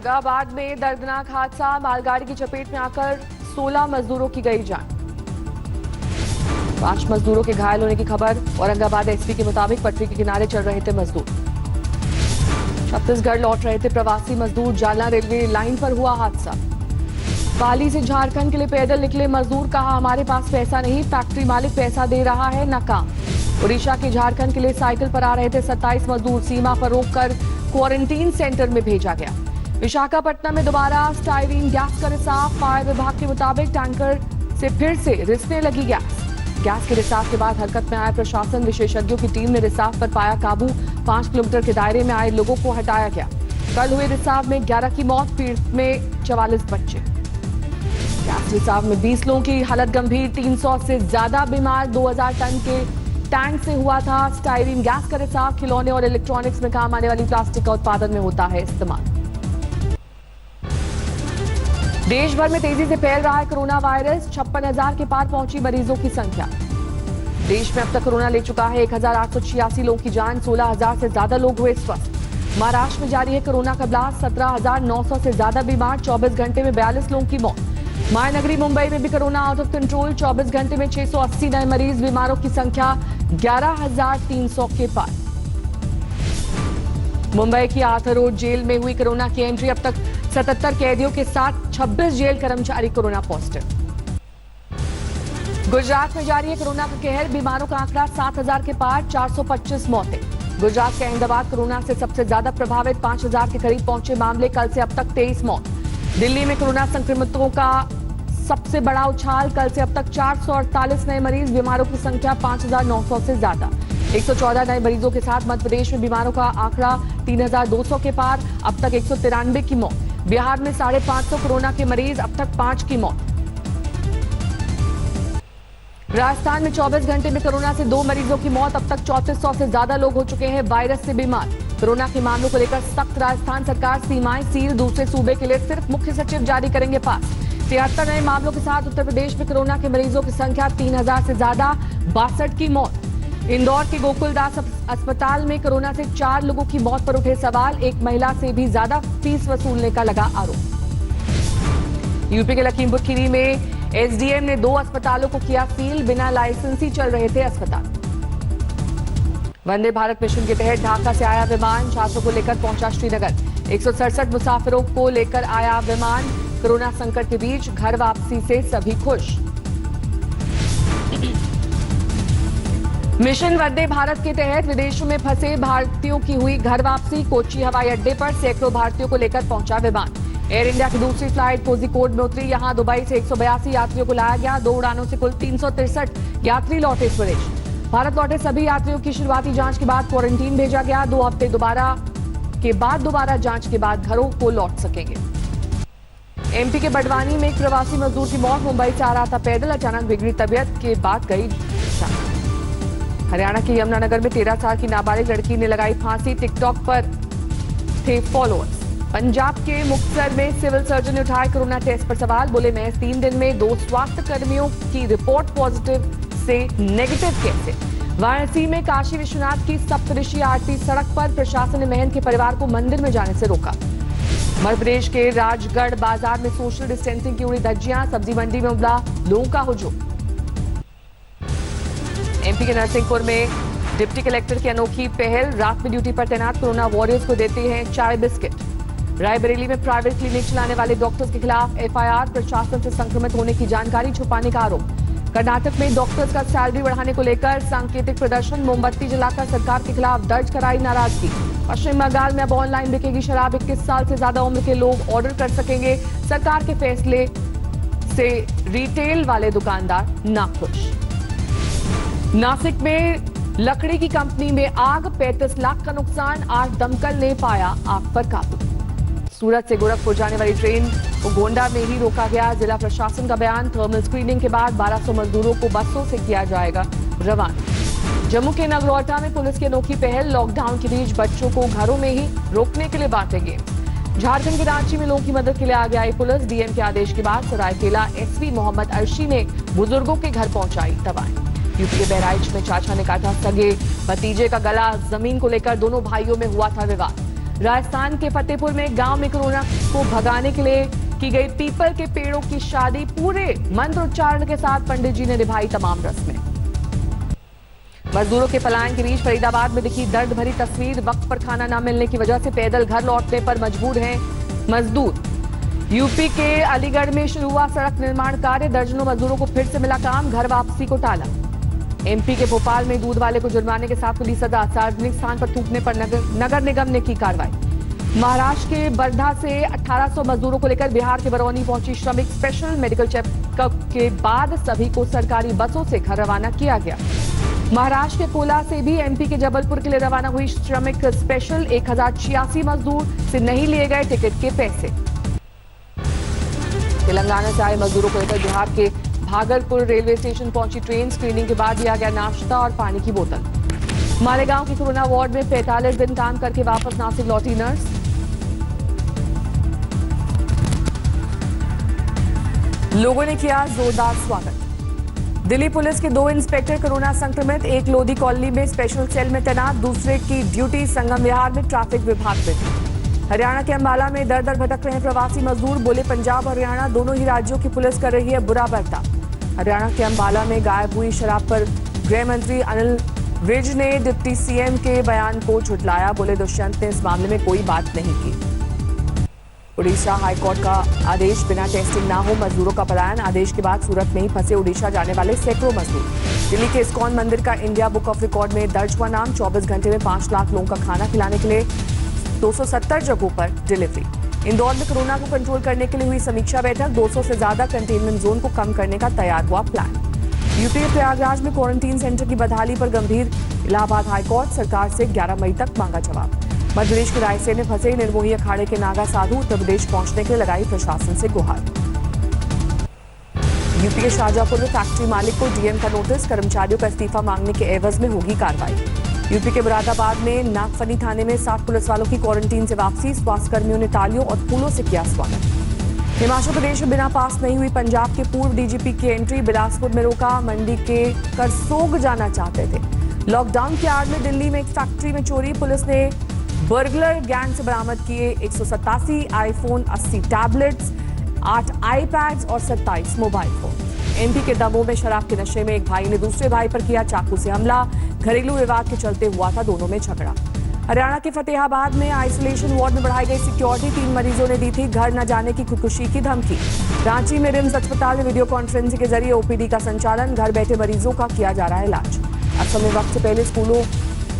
औरंगाबाद में दर्दनाक हादसा, मालगाड़ी की चपेट में आकर 16 मजदूरों की गई जान। 5 मजदूरों के घायल होने की खबर। औरंगाबाद एसपी के मुताबिक पटरी के किनारे चल रहे थे मजदूर। छत्तीसगढ़ लौट रहे थे प्रवासी मजदूर। जालना रेलवे लाइन पर हुआ हादसा। पाली से झारखंड के लिए पैदल निकले मजदूर, कहा हमारे पास पैसा नहीं, फैक्ट्री मालिक पैसा दे रहा है, न काम। उड़ीसा के झारखंड के लिए साइकिल पर आ रहे थे 27 मजदूर। सीमा पर रोककर क्वारंटीन सेंटर में भेजा गया। विशाखापट्टनम में दोबारा स्टाइरीन गैस का रिसाव। फायर विभाग के मुताबिक टैंकर से फिर से रिसने लगी गैस के रिसाव के बाद हरकत में आया प्रशासन। विशेषज्ञों की टीम ने रिसाव पर पाया काबू। 5 किलोमीटर के दायरे में आए लोगों को हटाया गया। कल हुए रिसाव में 11 की मौत, पीड़ित में 44 बच्चे। गैस रिसाव में 20 लोगों की हालत गंभीर। 300 से ज्यादा बीमार। 2000 टन के टैंक से हुआ था स्टाइरीन गैस का रिसाव। खिलौने और इलेक्ट्रॉनिक्स में काम आने वाली प्लास्टिक का उत्पादन में होता है इस्तेमाल। देश भर में तेजी से फैल रहा है कोरोना वायरस। 56,000 के पार पहुंची मरीजों की संख्या। देश में अब तक कोरोना ले चुका है 1,886 लोगों की जान। 16,000 से ज्यादा लोग हुए स्वस्थ। महाराष्ट्र में जारी है कोरोना का ब्लास्ट। 17,900 से ज्यादा बीमार। 24 घंटे में 42 लोगों की मौत। मायानगरी मुंबई में भी कोरोना आउट ऑफ कंट्रोल। 24 घंटे में 680 नए मरीज। बीमारों की संख्या 11,300 के पार। मुंबई की आर्थर रोड जेल में हुई कोरोना की एंट्री। अब तक 77 कैदियों के साथ 26 जेल कर्मचारी कोरोना पॉजिटिव। गुजरात में जारी है कोरोना का कहर। बीमारों का आंकड़ा 7,000 के पार। 425 मौतें। गुजरात का अहमदाबाद कोरोना से सबसे ज्यादा प्रभावित। 5,000 के करीब पहुंचे मामले। कल से अब तक 23 मौत। दिल्ली में कोरोना संक्रमितों का सबसे बड़ा उछाल। कल से अब तक 448 नए मरीज। बीमारों की संख्या 5,900 से ज्यादा। 114 नए मरीजों के साथ मध्य प्रदेश में बीमारों का आंकड़ा 3,200 के पार। अब तक 193 की मौत। बिहार में 550 कोरोना के मरीज। अब तक 5 की मौत। राजस्थान में 24 घंटे में कोरोना से 2 मरीजों की मौत। अब तक 3400 से ज्यादा लोग हो चुके हैं वायरस से बीमार। कोरोना के मामलों को लेकर सख्त। राजस्थान सरकार सीमाएं सील। दूसरे सूबे के लिए सिर्फ मुख्य सचिव जारी करेंगे पास। 73 नए मामलों के साथ उत्तर प्रदेश में कोरोना के मरीजों की संख्या 3,000 से ज्यादा। 62 की मौत। इंदौर के गोकुलदास अस्पताल में कोरोना से 4 लोगों की मौत पर उठे सवाल। एक महिला से भी ज्यादा फीस वसूलने का लगा आरोप। यूपी के लखीमपुर खीरी में एसडीएम ने 2 अस्पतालों को किया सील। बिना लाइसेंस ही चल रहे थे अस्पताल। वंदे भारत मिशन के तहत ढाका से आया विमान। छात्रों को लेकर पहुंचा श्रीनगर। 167 मुसाफिरों को लेकर आया विमान। कोरोना संकट के बीच घर वापसी से सभी खुश। मिशन वंदे भारत के तहत विदेशों में फंसे भारतीयों की हुई घर वापसी। कोच्चि हवाई अड्डे पर सैकड़ों भारतीयों को लेकर पहुंचा विमान। एयर इंडिया की दूसरी फ्लाइट कोझिकोड में उतरी। यहां दुबई से 182 यात्रियों को लाया गया। 2 उड़ानों से कुल 363 यात्री लौटे स्वदेश। भारत लौटे सभी यात्रियों की शुरुआती जांच के बाद क्वारंटीन भेजा गया। 2 हफ्ते दोबारा जांच के बाद घरों को लौट सकेंगे। एमपी के बड़वानी में एक प्रवासी मजदूर की मौत। मुंबई से आ रहा था पैदल, अचानक बिगड़ी तबीयत के बाद गई जान। हरियाणा के यमुनानगर में 13 साल की नाबालिग लड़की ने लगाई फांसी। टिकटॉक पर थे फॉलोअर्स। पंजाब के मुक्तसर में सिविल सर्जन ने उठाए कोरोना टेस्ट पर सवाल। बोले महज 3 दिन में 2 स्वास्थ्य कर्मियों की रिपोर्ट पॉजिटिव से नेगेटिव कैसे। वाराणसी में काशी विश्वनाथ की सप्तऋषि आरती। सड़क पर प्रशासन ने महंत के परिवार को मंदिर में जाने से रोका। मध्य प्रदेश के राजगढ़ बाजार में सोशल डिस्टेंसिंग की उड़ी धज्जियां। सब्जी मंडी में उमड़ा लोगों का हुजूम। एमपी के नरसिंहपुर में डिप्टी कलेक्टर की अनोखी पहल। रात में ड्यूटी पर तैनात कोरोना वॉरियर्स को देते हैं चाय बिस्किट। रायबरेली में प्राइवेट क्लिनिक चलाने वाले डॉक्टर्स के खिलाफ एफआईआर। प्रशासन से संक्रमित होने की जानकारी छुपाने का आरोप। कर्नाटक में डॉक्टर्स का सैलरी बढ़ाने को लेकर सांकेतिक प्रदर्शन। मोमबत्ती जलाकर सरकार के खिलाफ दर्ज कराई नाराजगी। पश्चिम बंगाल में अब ऑनलाइन बिकेगी शराब। 21 साल से ज्यादा उम्र के लोग ऑर्डर कर सकेंगे। सरकार के फैसले से रिटेल वाले दुकानदार नाखुश। नासिक में लकड़ी की कंपनी में आग। 35 लाख का नुकसान। 8 दमकल ने पाया आग पर काबू। सूरत से गोरखपुर जाने वाली ट्रेन को गोंडा में ही रोका गया। जिला प्रशासन का बयान। थर्मल स्क्रीनिंग के बाद 1200 मजदूरों को बसों से किया जाएगा रवाना। जम्मू के नगरोटा में पुलिस की अनोखी पहल। लॉकडाउन के बीच बच्चों को घरों में ही रोकने के लिए बांटे गेम। झारखंड के रांची में लोगों की मदद के लिए आगे आई पुलिस। डीएम के आदेश के बाद सरायकेला एसपी मोहम्मद अर्शी ने बुजुर्गों के घर पहुंचाई दवाएं। यूपी के बहराइच में चाचा ने काटा सगे भतीजे का गला। जमीन को लेकर दोनों भाइयों में हुआ था विवाद। राजस्थान के फतेहपुर में गांव में कोरोना को भगाने के लिए की गई पीपल के पेड़ों की शादी पूरे मंत्रोच्चारण के साथ पंडित जी ने निभाई तमाम रस्में। मजदूरों के पलायन के बीच फरीदाबाद में दिखी दर्द भरी तस्वीर। वक्त पर खाना न मिलने की वजह से पैदल घर लौटने पर मजबूर हैं मजदूर। यूपी के अलीगढ़ में शुरू हुआ सड़क निर्माण कार्य। दर्जनों मजदूरों को फिर से मिला काम, घर वापसी को टाला। एमपी के भोपाल में दूध वाले को जुर्माने के साथ पुलिस सजा। सार्वजनिक स्थान पर थूकने पर नगर निगम ने की कार्रवाई। महाराष्ट्र के वर्धा से 1800 मजदूरों को लेकर बिहार के बरौनी पहुंची श्रमिक स्पेशल। मेडिकल चेकअप के बाद सभी को सरकारी बसों से घर रवाना किया गया। महाराष्ट्र के कोला से भी एमपी के जबलपुर के लिए रवाना हुई श्रमिक स्पेशल। 1086 मजदूर से नहीं लिए गए टिकट के पैसे। तेलंगाना से आए मजदूरों को लेकर बिहार के भागलपुर रेलवे स्टेशन पहुंची ट्रेन। स्क्रीनिंग के बाद दिया गया नाश्ता और पानी की बोतल। मालेगांव के कोरोना वार्ड में 45 दिन काम करके वापस नासिक लौटी नर्स। लोगों ने किया जोरदार स्वागत। दिल्ली पुलिस के 2 इंस्पेक्टर कोरोना संक्रमित। एक लोधी कॉलोनी में स्पेशल सेल में तैनात, दूसरे की ड्यूटी संगम विहार में ट्रैफिक विभाग में थी। हरियाणा के अंबाला में दर दर भटक रहे प्रवासी मजदूर। बोले पंजाब और हरियाणा दोनों ही राज्यों की पुलिस कर रही है बुरा बर्ताव। हरियाणा के अंबाला में गायब हुई शराब पर गृह मंत्री अनिल विज ने डिप्टी सीएम के बयान को झुठलाया। बोले दुष्यंत ने इस मामले में कोई बात नहीं की। उड़ीसा हाईकोर्ट का आदेश, बिना टेस्टिंग ना हो मजदूरों का पलायन। आदेश के बाद सूरत में ही फंसे उड़ीसा जाने वाले सैकड़ों मजदूर। दिल्ली के इस्कॉन मंदिर का इंडिया बुक ऑफ रिकॉर्ड में दर्ज हुआ नाम। 24 घंटे में 5 लाख लोगों का खाना खिलाने के लिए 270 जगहों पर डिलीवरी। इंदौर में कोरोना को कंट्रोल करने के लिए हुई समीक्षा बैठक। 200 से ज्यादा कंटेनमेंट जोन को कम करने का तैयार हुआ प्लान। यूपी के प्रयागराज में क्वारंटीन सेंटर की बदहाली पर गंभीर। इलाहाबाद हाईकोर्ट सरकार से 11 मई तक मांगा जवाब। मध्य प्रदेश के रायसेन में फंसे निर्मोही अखाड़े के नागा साधु उत्तर प्रदेश पहुंचने के लिए लगाई प्रशासन से गुहार। यूपी के शाहजहांपुर में फैक्ट्री मालिक को डीएम का नोटिस। कर्मचारियों का इस्तीफा मांगने के एवज में होगी कार्रवाई। यूपी के मुरादाबाद में नागफनी थाने में 7 पुलिस वालों की क्वारंटीन से वापसी। स्वास्थ्य कर्मियों ने तालियों और फूलों से किया स्वागत। हिमाचल प्रदेश में बिना पास नहीं हुई पंजाब के पूर्व डीजीपी की एंट्री। बिलासपुर में रोका, मंडी के करसोग जाना चाहते थे। लॉकडाउन की आड़ में दिल्ली में एक फैक्ट्री में चोरी। पुलिस ने बर्गलर गैंग से बरामद किए 187 आईफोन, 80 टैबलेट्स, 8 आईपैड्स और 27 मोबाइल फोन। एमपी के दमोह में शराब के नशे में एक भाई ने दूसरे भाई पर किया चाकू से हमला। घरेलू विवाद के चलते हुआ था दोनों में झगड़ा। हरियाणा के फतेहाबाद में आइसोलेशन वार्ड में बढ़ाई गई सिक्योरिटी। 3 मरीजों ने दी थी घर न जाने की खुदकुशी की धमकी। रांची में रिम्स अस्पताल में वीडियो कॉन्फ्रेंसिंग के जरिए ओपीडी का संचालन। घर बैठे मरीजों का किया जा रहा है इलाज। असम में वक्त से पहले स्कूलों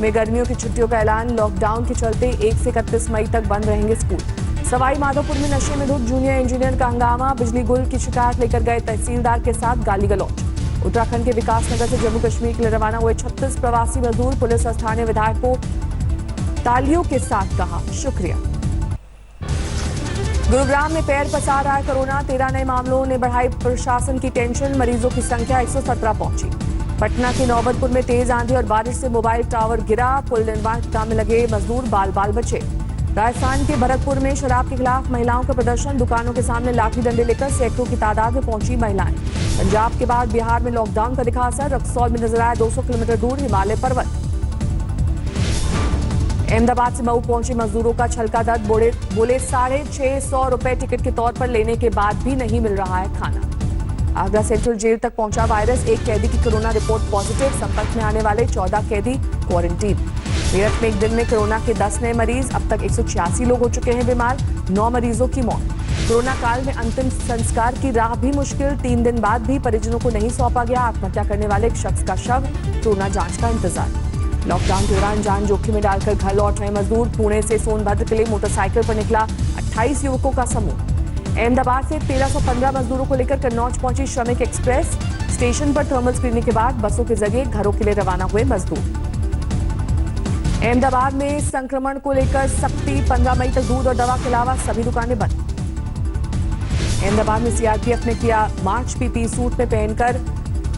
में गर्मियों की छुट्टियों का ऐलान। लॉकडाउन के चलते 1 से 31 मई तक बंद रहेंगे स्कूल। सवाई माधोपुर में नशे में धुत जूनियर इंजीनियर का हंगामा। बिजली गुल की शिकायत लेकर गए तहसीलदार के साथ गाली गलौज। उत्तराखंड के विकासनगर से जम्मू कश्मीर के लिए रवाना हुए 36 प्रवासी मजदूर। पुलिस और स्थानीय विधायक को तालियों के साथ कहा शुक्रिया। गुरुग्राम में पैर पसार रहा है कोरोना। 13 नए मामलों ने बढ़ाई प्रशासन की टेंशन। मरीजों की संख्या 117 पहुंची। पटना के नौबतपुर में तेज आंधी और बारिश से मोबाइल टावर गिरा। पुल निर्माण के काम में लगे मजदूर बाल बाल बचे। राजस्थान के भरतपुर में शराब के खिलाफ महिलाओं का प्रदर्शन। दुकानों के सामने लाठी डंडे लेकर सैकड़ों की तादाद में पहुंची महिलाएं। पंजाब के बाद बिहार में लॉकडाउन का दिखा असर। रक्सौल में नजर आया 200 किलोमीटर दूर हिमालय पर्वत। अहमदाबाद से मऊ पहुंचे मजदूरों का छलका दर्द। बोले 650 रुपए टिकट के तौर पर लेने के बाद भी नहीं मिल रहा है खाना। आगरा सेंट्रल जेल तक पहुंचा वायरस। एक कैदी की कोरोना रिपोर्ट पॉजिटिव। संपर्क में आने वाले 14 कैदी क्वारंटीन। मेरठ में एक दिन में कोरोना के 10 नए मरीज। अब तक 186 लोग हो चुके हैं बीमार। 9 मरीजों की मौत। कोरोना काल में अंतिम संस्कार की राह भी मुश्किल। 3 दिन बाद भी परिजनों को नहीं सौंपा गया आत्महत्या करने वाले एक शख्स का शव। कोरोना जांच का इंतजार। लॉकडाउन के दौरान जान जोखिम में डालकर घर लौट रहे मजदूर। पुणे से सोनभद्र के लिए मोटरसाइकिल पर निकला 28 युवकों का समूह। अहमदाबाद से 1315 मजदूरों को लेकर कन्नौज पहुंची श्रमिक एक्सप्रेस। स्टेशन पर थर्मल स्क्रीनिंग के बाद बसों के जरिए घरों के लिए रवाना हुए मजदूर। अहमदाबाद में संक्रमण को लेकर सख्ती। 15 मई तक दूध और दवा के अलावा सभी दुकानें बंद। अहमदाबाद में सीआरपीएफ ने किया मार्च। पीपीई सूट में पहनकर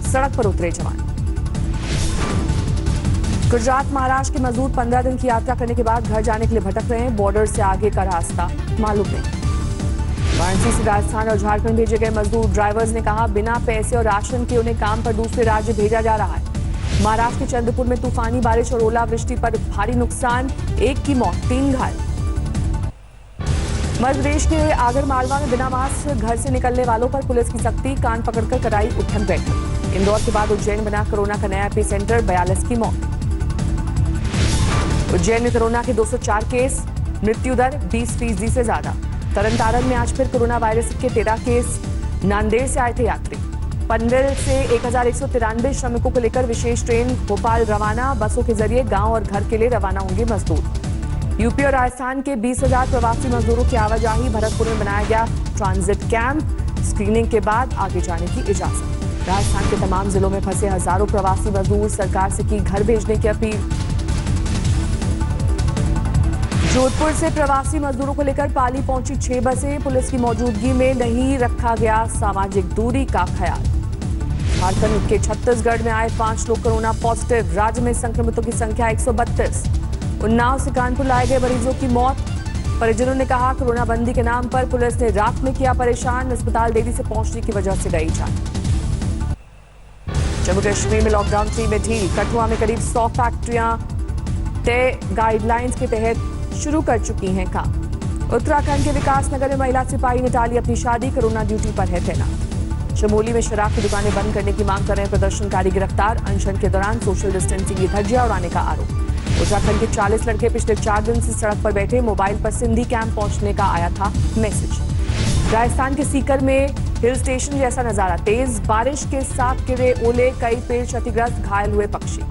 सड़क पर उतरे जवान। गुजरात महाराष्ट्र के मजदूर 15 दिन की यात्रा करने के बाद घर जाने के लिए भटक रहे हैं। बॉर्डर से आगे का रास्ता मालूम नहीं। वाराणसी से राजस्थान और झारखंड भेजे गए मजदूर। ड्राइवर्स ने कहा बिना पैसे और राशन के उन्हें काम पर दूसरे राज्य भेजा जा रहा है। महाराष्ट्र के चंद्रपुर में तूफानी बारिश और ओलावृष्टि पर भारी नुकसान। 1 की मौत, 3 घायल। मध्य प्रदेश के आगर मालवा में बिना मास्क घर से निकलने वालों पर पुलिस की सख्ती, कान पकड़कर कराई उठन बैठक। इंदौर के बाद उज्जैन बना कोरोना का नया एपी सेंटर, 42 की मौत। उज्जैन में कोरोना के 204 केस, मृत्यु दर 20% से ज्यादा। तरन में आज फिर कोरोना वायरस के 13 केस। नांदेड़ से आए थे यात्री। पनवेल से 1193 श्रमिकों को लेकर विशेष ट्रेन भोपाल रवाना। बसों के जरिए गांव और घर के लिए रवाना होंगे मजदूर। यूपी और राजस्थान के 20,000 प्रवासी मजदूरों की आवाजाही। भरतपुर में बनाया गया ट्रांजिट कैंप। स्क्रीनिंग के बाद आगे जाने की इजाजत। राजस्थान के तमाम जिलों में फंसे हजारों प्रवासी मजदूर, सरकार से की घर भेजने की अपील। जोधपुर से प्रवासी मजदूरों को लेकर पाली पहुंची 6 बसें। पुलिस की मौजूदगी में नहीं रखा गया सामाजिक दूरी का ख्याल। झारखंड के छत्तीसगढ़ में आए 5 लोग कोरोना पॉजिटिव। राज्य में संक्रमितों की संख्या 132। उन्नाव से कानपुर लाए गए मरीजों की मौत। परिजनों ने कहा, कोरोना बंदी के नाम पर पुलिस ने रात में किया परेशान। अस्पताल देरी से पहुंचने की वजह से गई जान। जम्मू कश्मीर में लॉकडाउन 3 में ढील। कठुआ में करीब 100 फैक्ट्रियां तय गाइडलाइंस के तहत शुरू कर चुकी हैं काम। उत्तराखंड के विकासनगर में महिला सिपाही ने टाली अपनी शादी, कोरोना ड्यूटी पर है तैनात। चमोली में शराब की दुकानें बंद करने की मांग कर रहे प्रदर्शनकारी गिरफ्तार। अनशन के दौरान सोशल डिस्टेंसिंग की धज्जियां उड़ाने का आरोप। उत्तराखंड के 40 लड़के पिछले 4 दिन से सड़क पर बैठे। मोबाइल पर सिंधी कैंप पहुंचने का आया था मैसेज। राजस्थान के सीकर में हिल स्टेशन जैसा नजारा। तेज बारिश के साथ गिरे ओले, कई पेड़ क्षतिग्रस्त, घायल हुए पक्षी।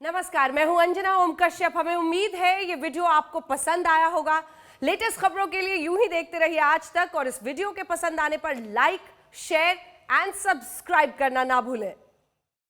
नमस्कार, मैं हूं अंजना ओम कश्यप। हमें उम्मीद है ये वीडियो आपको पसंद आया होगा। लेटेस्ट खबरों के लिए यूं ही देखते रहिए आज तक, और इस वीडियो के पसंद आने पर लाइक, शेयर एंड सब्सक्राइब करना ना भूलें।